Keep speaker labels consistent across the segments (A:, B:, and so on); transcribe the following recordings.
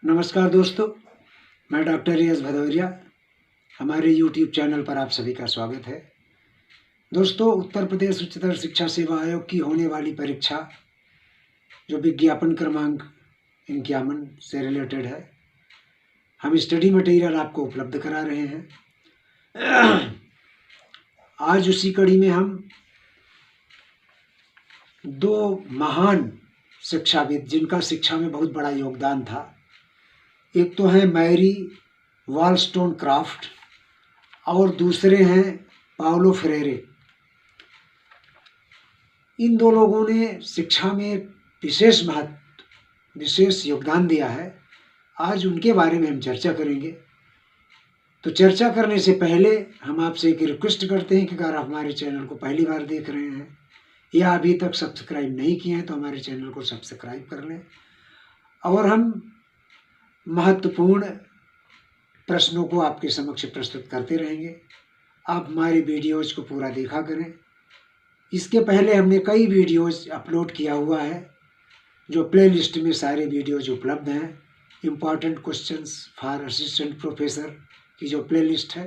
A: नमस्कार दोस्तों, मैं डॉक्टर रियाज भदौरिया। हमारे YouTube चैनल पर आप सभी का स्वागत है। दोस्तों, उत्तर प्रदेश उच्चतर शिक्षा सेवा आयोग की होने वाली परीक्षा जो विज्ञापन क्रमांक 51 से रिलेटेड है, हम स्टडी मटेरियल आपको उपलब्ध करा रहे हैं। आज उसी कड़ी में हम दो महान शिक्षाविद जिनका शिक्षा में बहुत बड़ा योगदान था, एक तो है मैरी वॉलस्टोनक्राफ्ट और दूसरे हैं पाउलो फ्रेरे। इन दो लोगों ने शिक्षा में विशेष योगदान दिया है। आज उनके बारे में हम चर्चा करेंगे। तो चर्चा करने से पहले हम आपसे एक रिक्वेस्ट करते हैं कि अगर आप हमारे चैनल को पहली बार देख रहे हैं या अभी तक सब्सक्राइब नहीं किए हैं तो हमारे चैनल को सब्सक्राइब कर लें। और हम महत्वपूर्ण प्रश्नों को आपके समक्ष प्रस्तुत करते रहेंगे। आप हमारे वीडियोज़ को पूरा देखा करें। इसके पहले हमने कई वीडियोज़ अपलोड किया हुआ है, जो प्लेलिस्ट में सारे वीडियोज़ उपलब्ध हैं। Important questions for assistant professor की जो प्लेलिस्ट है।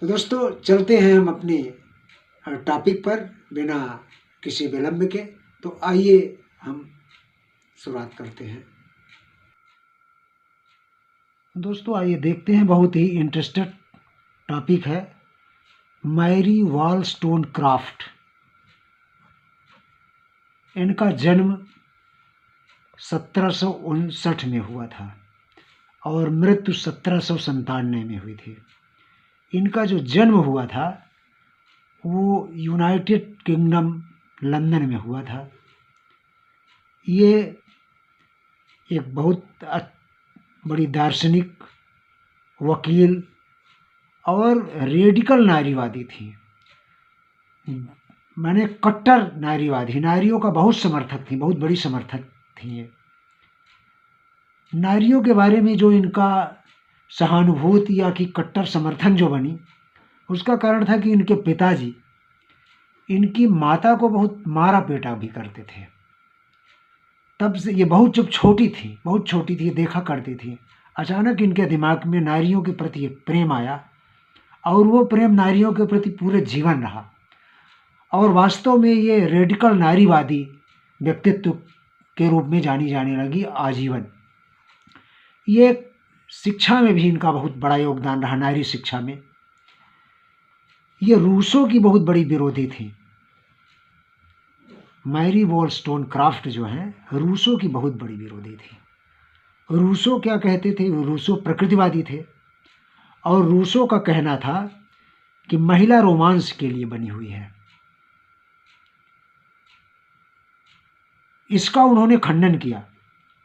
A: तो दोस्तों, चलते हैं हम अपने टॉपिक पर बिना किसी विलंब के। तो आइए हम शुरुआत करते हैं। दोस्तों, आइए देखते हैं। बहुत ही इंटरेस्टेड टॉपिक है मैरी वॉलस्टोनक्राफ्ट। इनका जन्म 1759 में हुआ था और मृत्यु 1797 में हुई थी। इनका जो जन्म हुआ था वो यूनाइटेड किंगडम लंदन में हुआ था। ये एक बहुत बड़ी दार्शनिक, वकील और रेडिकल नारीवादी थी। माने कट्टर नारीवादी, नारियों का बहुत समर्थक थी, बहुत बड़ी समर्थक थी ये। नारियों के बारे में जो इनका सहानुभूति या कि कट्टर समर्थन जो बनी, उसका कारण था कि इनके पिताजी इनकी माता को बहुत मारा पीटा भी करते थे। तब से ये जब बहुत छोटी थी, देखा करती थी। अचानक इनके दिमाग में नारियों के प्रति एक प्रेम आया और वो प्रेम नारियों के प्रति पूरे जीवन रहा। और वास्तव में ये रेडिकल नारीवादी व्यक्तित्व के रूप में जानी जाने लगी आजीवन। ये शिक्षा में भी इनका बहुत बड़ा योगदान रहा, नारी शिक्षा में। ये रूसो की बहुत बड़ी विरोधी थी। मैरी वॉलस्टोनक्राफ्ट जो हैं, रूसो की बहुत बड़ी विरोधी थी। रूसो क्या कहते थे? रूसो प्रकृतिवादी थे और रूसो का कहना था कि महिला रोमांस के लिए बनी हुई है। इसका उन्होंने खंडन किया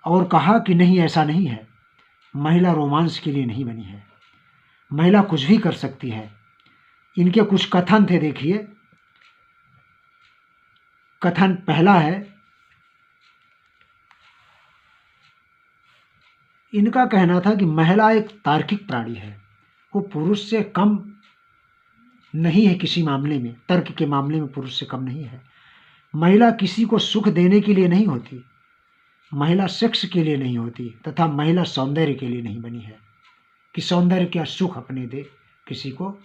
A: और कहा कि नहीं, ऐसा नहीं है, महिला रोमांस के लिए नहीं बनी है, महिला कुछ भी कर सकती है। इनके कुछ कथन थे, देखिए। कथन पहला है, इनका कहना था कि महिला एक तार्किक प्राणी है, वो पुरुष से कम नहीं है किसी मामले में, तर्क के मामले में पुरुष से कम नहीं है। महिला किसी को सुख देने के लिए नहीं होती, महिला सेक्स के लिए नहीं होती, तथा महिला सौंदर्य के लिए नहीं बनी है कि सौंदर्य क्या सुख अपने दे किसी को,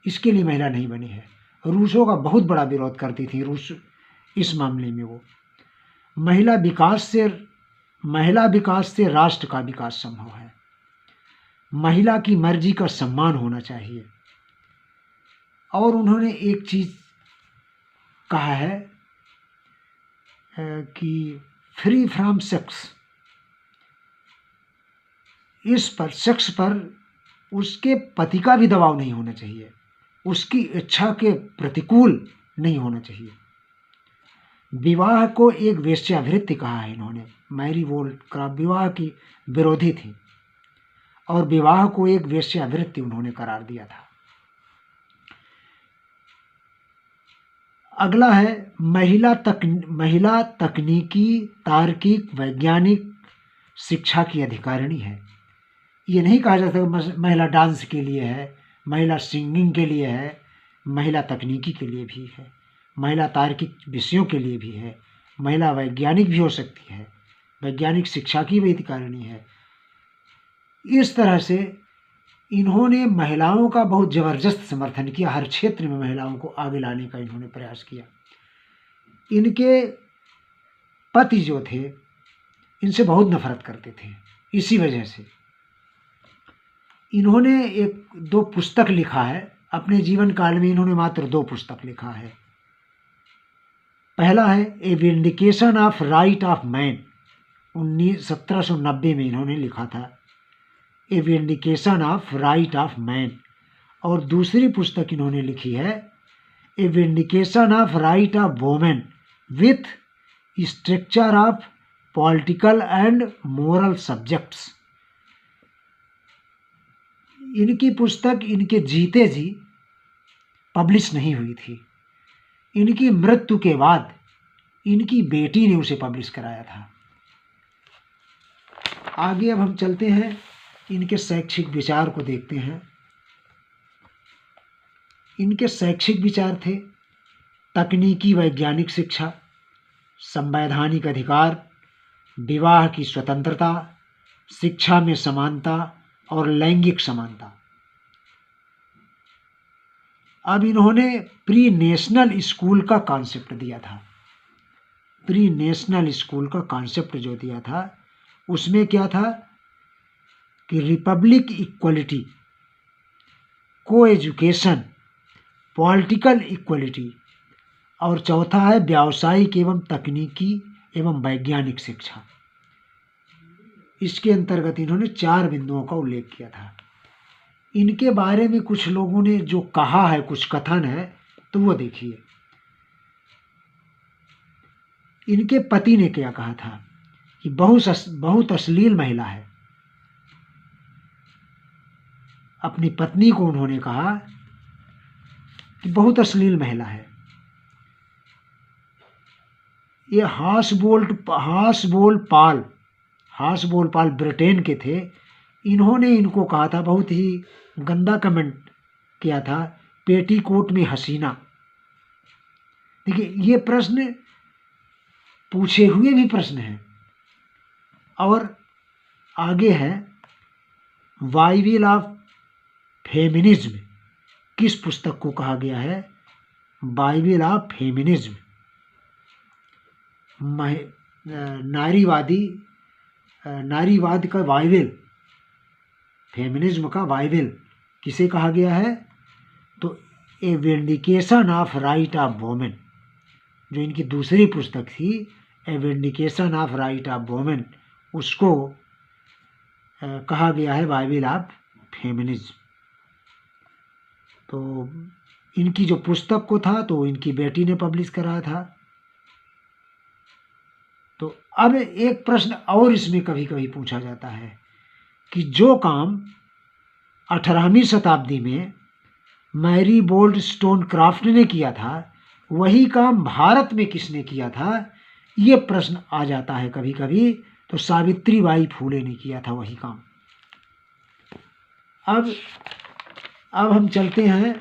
A: इसके लिए महिला नहीं बनी है। रूसों का बहुत बड़ा विरोध करती थी रूस इस मामले में। वो महिला विकास से राष्ट्र का विकास संभव है, महिला की मर्जी का सम्मान होना चाहिए। और उन्होंने एक चीज कहा है कि फ्री फ्रॉम सेक्स, सेक्स पर उसके पति का भी दबाव नहीं होना चाहिए, उसकी इच्छा के प्रतिकूल नहीं होना चाहिए। विवाह को एक वेश्यावृत्ति कहा है इन्होंने। मैरी वॉलस्टोनक्राफ्ट विवाह की विरोधी थी और विवाह को एक वेश्यावृत्ति उन्होंने करार दिया था। अगला है महिला तकनीकी, तार्किक, वैज्ञानिक शिक्षा की अधिकारिणी है। ये नहीं कहा जाता महिला डांस के लिए है, महिला सिंगिंग के लिए है, महिला तकनीकी के लिए भी है, महिला तार्किक विषयों के लिए भी है, महिला वैज्ञानिक भी हो सकती है, वैज्ञानिक शिक्षा की भी अधिकारिणी है। इस तरह से इन्होंने महिलाओं का बहुत ज़बरदस्त समर्थन किया, हर क्षेत्र में महिलाओं को आगे लाने का इन्होंने प्रयास किया। इनके पति जो थे इनसे बहुत नफरत करते थे, इसी वजह से इन्होंने एक दो पुस्तक लिखा है। अपने जीवन काल में इन्होंने मात्र 2 पुस्तक लिखा है। पहला है a vindication of right of man, 1790 में इन्होंने लिखा था, a vindication of right of man. और दूसरी पुस्तक इन्होंने लिखी है a vindication of right of women with structure of political and moral subjects. इनकी पुस्तक इनके जीते जी पब्लिश नहीं हुई थी। इनकी मृत्यु के बाद इनकी बेटी ने उसे पब्लिश कराया था। आगे अब हम चलते हैं, इनके शैक्षिक विचार को देखते हैं। इनके शैक्षिक विचार थे तकनीकी वैज्ञानिक शिक्षा, संवैधानिक अधिकार, विवाह की स्वतंत्रता, शिक्षा में समानता और लैंगिक समानता। अब इन्होंने प्री नेशनल स्कूल का कॉन्सेप्ट दिया था। प्री नेशनल स्कूल का कॉन्सेप्ट जो दिया था उसमें क्या था कि रिपब्लिक, इक्वलिटी, को एजुकेशन, पॉलिटिकल इक्वलिटी, और चौथा है व्यावसायिक एवं तकनीकी एवं वैज्ञानिक शिक्षा। इसके अंतर्गत इन्होंने 4 बिंदुओं का उल्लेख किया था। इनके बारे में कुछ लोगों ने जो कहा है, कुछ कथन है, तो वो देखिए। इनके पति ने क्या कहा था कि बहुत अश्लील महिला है। अपनी पत्नी को उन्होंने कहा कि बहुत अश्लील महिला है। ये हासबोल पाल ब्रिटेन के थे। इन्होंने इनको कहा था, बहुत ही गंदा कमेंट किया था, पेटीकोट में हसीना। देखिए, ये प्रश्न पूछे हुए भी प्रश्न हैं। और आगे है बाइबिल ऑफ फेमिनिज्म। किस पुस्तक को कहा गया है? बाइबिल ऑफ फेमिनिज्म, नारीवाद का बाइबिल, फेमिनिज्म का बाइबिल किसे कहा गया है? तो a vindication of right of women, जो इनकी दूसरी पुस्तक थी, a vindication of right of women, उसको कहा गया है बाइबिल ऑफ फेमिनिज्म। तो इनकी जो पुस्तक को था तो इनकी बेटी ने पब्लिश कराया था। तो अब एक प्रश्न और इसमें कभी कभी पूछा जाता है कि जो काम 18वीं शताब्दी में मैरी वोल्स्टोनक्राफ्ट ने किया था, वही काम भारत में किसने किया था? ये प्रश्न आ जाता है कभी कभी। तो सावित्रीबाई फूले ने किया था वही काम। अब हम चलते हैं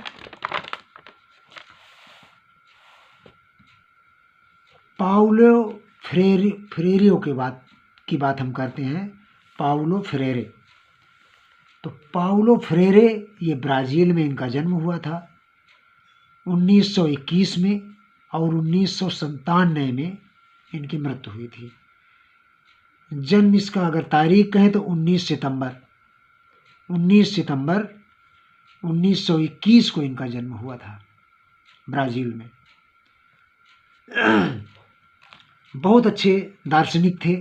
A: पाउलो फ्रेरे की बात हम करते हैं। पाउलो फ्रेरे, तो पाउलो फ्रेरे ये ब्राज़ील में इनका जन्म हुआ था 1921 में, और 1997 में इनकी मृत्यु हुई थी। जन्म इसका अगर तारीख कहें तो 19 सितंबर 1921 को इनका जन्म हुआ था ब्राज़ील में। बहुत अच्छे दार्शनिक थे।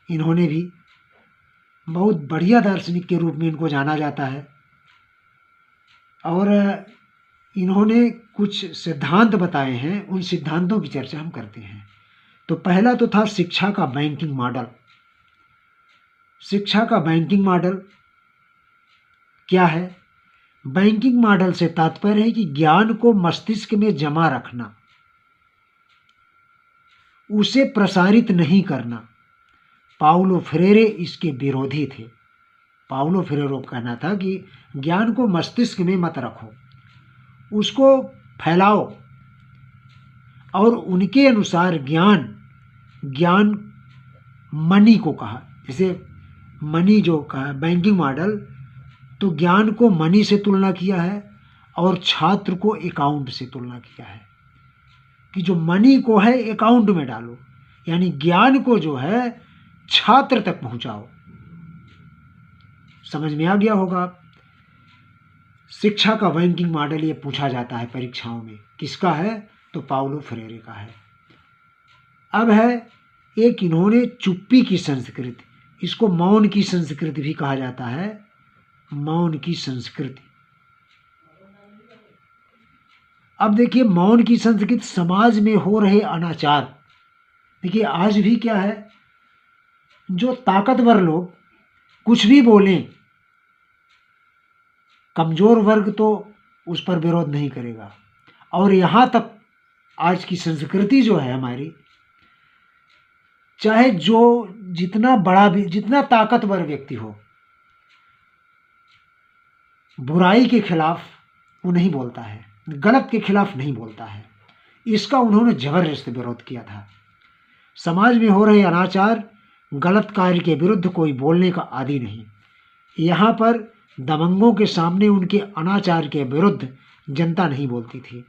A: इन्होंने भी बहुत बढ़िया दार्शनिक के रूप में इनको जाना जाता है। और इन्होंने कुछ सिद्धांत बताए हैं, उन सिद्धांतों की चर्चा हम करते हैं। तो पहला तो था शिक्षा का बैंकिंग मॉडल। शिक्षा का बैंकिंग मॉडल क्या है? बैंकिंग मॉडल से तात्पर्य है कि ज्ञान को मस्तिष्क में जमा रखना, उसे प्रसारित नहीं करना। पाउलो फ्रेरे इसके विरोधी थे। पाउलो फ्रेरे का कहना था कि ज्ञान को मस्तिष्क में मत रखो, उसको फैलाओ। और उनके अनुसार ज्ञान मनी को कहा, जैसे मनी जो कहा बैंकिंग मॉडल, तो ज्ञान को मनी से तुलना किया है और छात्र को अकाउंट से तुलना किया है कि जो मनी को है अकाउंट में डालो, यानी ज्ञान को जो है छात्र तक पहुंचाओ। समझ में आ गया होगा। शिक्षा का बैंकिंग मॉडल ये पूछा जाता है परीक्षाओं में, किसका है? तो पाउलो फ्रेरे का है। अब है एक इन्होंने चुप्पी की संस्कृति, इसको मौन की संस्कृति भी कहा जाता है, मौन की संस्कृति। अब देखिए मौन की संस्कृति, समाज में हो रहे अनाचार। देखिए आज भी क्या है, जो ताकतवर लोग कुछ भी बोलें, कमजोर वर्ग तो उस पर विरोध नहीं करेगा। और यहाँ तक आज की संस्कृति जो है हमारी, चाहे जो जितना बड़ा भी, जितना ताकतवर व्यक्ति हो, बुराई के खिलाफ वो नहीं बोलता है, गलत के खिलाफ नहीं बोलता है। इसका उन्होंने जबरदस्त विरोध किया था। समाज में हो रहे अनाचार, गलत कार्य के विरुद्ध कोई बोलने का आदी नहीं। यहाँ पर दबंगों के सामने उनके अनाचार के विरुद्ध जनता नहीं बोलती थी।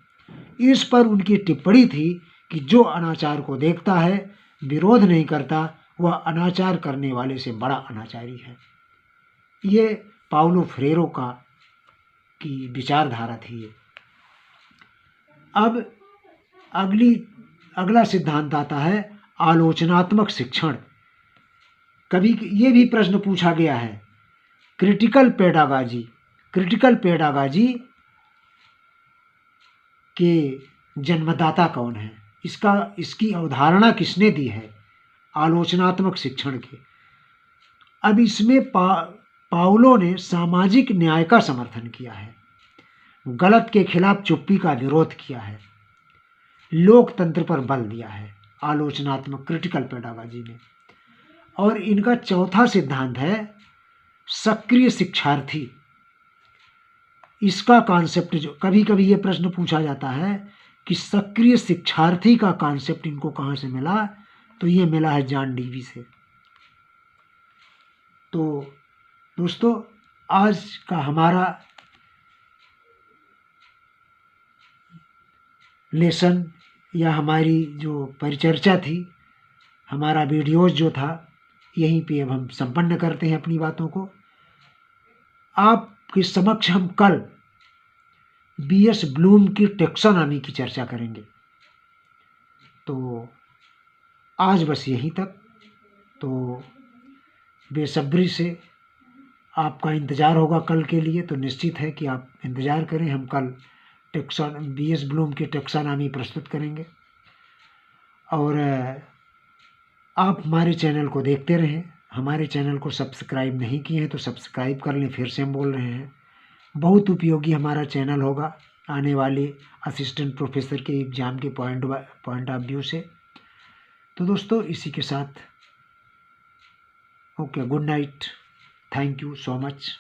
A: इस पर उनकी टिप्पणी थी कि जो अनाचार को देखता है, विरोध नहीं करता, वह अनाचार करने वाले से बड़ा अनाचारी है। ये पाउलो फ्रेरो की विचारधारा थी ये। अब अगला सिद्धांत आता है आलोचनात्मक शिक्षण। कभी ये भी प्रश्न पूछा गया है, क्रिटिकल पेडागाजी, क्रिटिकल पेडागाजी के जन्मदाता कौन है? इसकी अवधारणा किसने दी है आलोचनात्मक शिक्षण के? अब इसमें पाउलो ने सामाजिक न्याय का समर्थन किया है, गलत के खिलाफ चुप्पी का विरोध किया है, लोकतंत्र पर बल दिया है आलोचनात्मक क्रिटिकल पेडागाजी में। और इनका चौथा सिद्धांत है सक्रिय शिक्षार्थी। इसका कॉन्सेप्ट, जो कभी कभी ये प्रश्न पूछा जाता है कि सक्रिय शिक्षार्थी का कॉन्सेप्ट इनको कहाँ से मिला, तो ये मिला है जॉन डीवी से। तो दोस्तों आज का हमारा लेसन या हमारी जो परिचर्चा थी, हमारा वीडियोज जो था, यहीं पे अब हम संपन्न करते हैं अपनी बातों को। आपके समक्ष हम कल बीएस ब्लूम की टैक्सोनॉमी की चर्चा करेंगे। तो आज बस यहीं तक। तो बेसब्री से आपका इंतज़ार होगा कल के लिए, तो निश्चित है कि आप इंतज़ार करें। हम कल बीएस ब्लूम की टैक्सोनॉमी प्रस्तुत करेंगे। और आप हमारे चैनल को देखते रहें। हमारे चैनल को सब्सक्राइब नहीं किए हैं तो सब्सक्राइब कर लें। फिर से हम बोल रहे हैं, बहुत उपयोगी हमारा चैनल होगा आने वाले असिस्टेंट प्रोफेसर के एग्ज़ाम के पॉइंट ऑफ व्यू से। तो दोस्तों इसी के साथ okay, good night, thank you so much.